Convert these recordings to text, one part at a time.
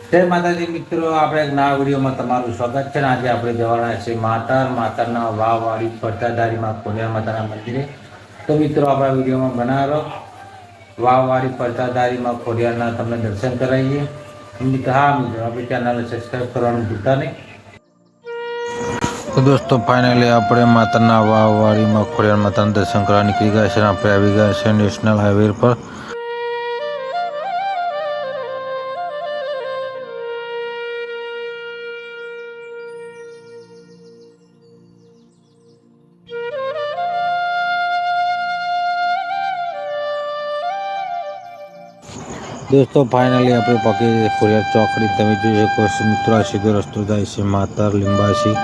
જય માતાજી મિત્રો, આપણે એક નવા વિડીયોમાં તમારું સ્વાગત છે. આજે આપણે જવાના છે માતાના વાવવાળી પડતાધારીમાં ખોડિયાર માતાના મંદિરે. તો મિત્રો આપણા વિડીયોમાં બનાવો, વાવવાળી પડતાધારીમાં ખોડિયારના તમને દર્શન કરાવીએ. હા મિત્રો, આપણી ચેનલને સબસ્ક્રાઈબ કરવાનું ભૂલતા નહીં. તો દોસ્તો ફાઇનલી આપણે માતાના વાવવાળીમાં ખોડિયાર માતાના દર્શન કરવા નીકળી ગયા છે. આપણે આવી ગયા છે નેશનલ હાઈવે પર. દોસ્તો ફાઇનલી આપણે પહોંચી ખોડિયાર ચોકડી. તમે જોઈ શકો છો મિત્રો, આ સીધો રસ્તો જાય છે માતર લીંબાસી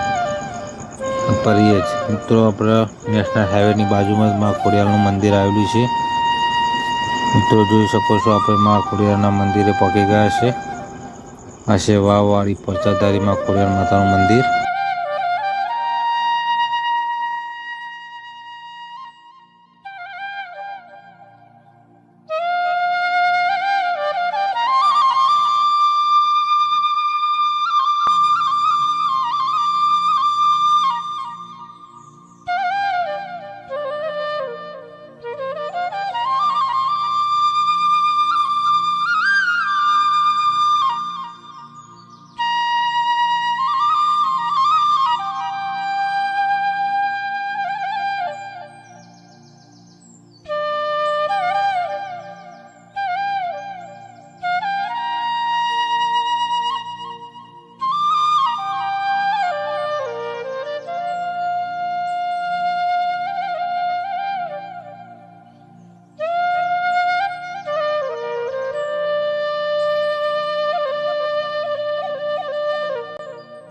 પરીએ જ. મિત્રો આપણે નેશનલ હાઈવેની બાજુમાં જ મા ખોડિયારનું મંદિર આવેલું છે. મિત્રો જોઈ શકો છો, આપણે મા ખોડિયારના મંદિરે પહોંચી ગયા છે. આ છે વાવવાળી પડતાધારીમાં ખોડિયાર માતાનું મંદિર.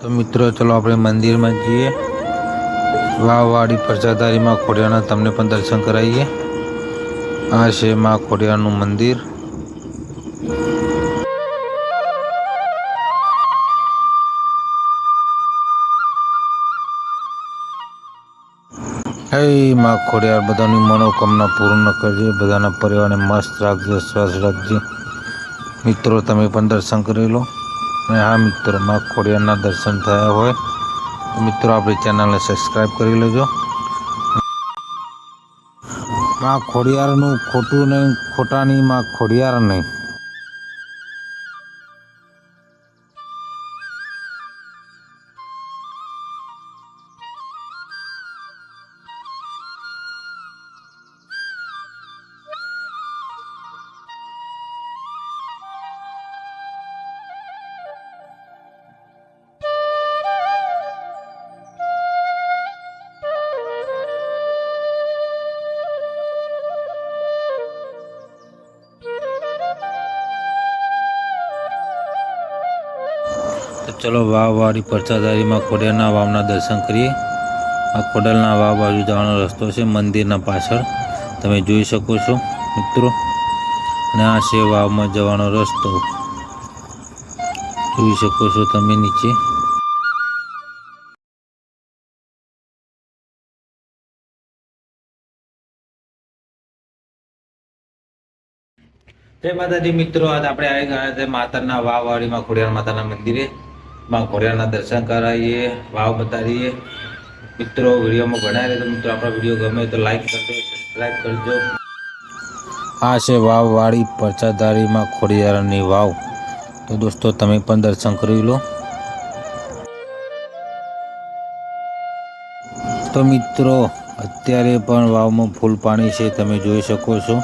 તો મિત્રો ચલો આપણે મંદિરમાં જઈએ. વાવવાળી પડતાધારીમાં ખોડિયારના તમને પણ દર્શન કરાવીએ. આ છે મા ખોડિયારનું મંદિર. હે મા ખોડિયાર બધાની મનોકામના પૂર્ણ કરજે, બધાના પરિવારને મસ્ત રાખજે, સ્વસ્થ રાખજે. મિત્રો તમે પણ દર્શન કરી લો. અને હા મિત્રો, મા ખોડિયારના દર્શન થયા હોય તો મિત્રો આપણી ચેનલને સબસ્ક્રાઈબ કરી લેજો. મા ખોડિયારનું ખોટું નહીં, ખોટાની મા ખોડિયાર નહીં. તો ચલો વાવવાળી પડતાધારીમાં ખોડિયારના વાવના દર્શન કરીએ. આ ખોડલના વાવ બાજુ જવાનો રસ્તો છે મંદિરના પાછળ, તમે જોઈ શકો છો મિત્રો. અને આ છે વાવમાં જવાનો રસ્તો, જોઈ શકો છો તમે નીચે. જય માતાજી મિત્રો, આજ આપણે આવી ગયા છે માતાના વાવવાળીમાં ખોડિયાર માતાના મંદિરે. માં ખોડિયારના દર્શન કરાવીએ, વાવ બતાવીએ. મિત્રો વિડીયોમાં બનાવી રહે તો મિત્રો આપણા વિડીયો ગમે તો લાઈક કરજો, સબસ્ક્રાઈબ કરજો. આ છે વાવવાળી પડતાધારીમાં ખોડિયારની વાવ. તો દોસ્તો તમે પણ દર્શન કરી લો. તો મિત્રો અત્યારે પણ વાવમાં ફૂલ પાણી છે, તમે જોઈ શકો છો.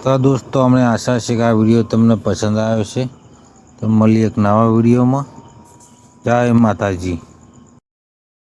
તો દોસ્તો અમને આશા છે કે આ વિડીયો તમને પસંદ આવ્યો છે. તો મળીએ એક નવા વિડીયોમાં. જય માતાજી.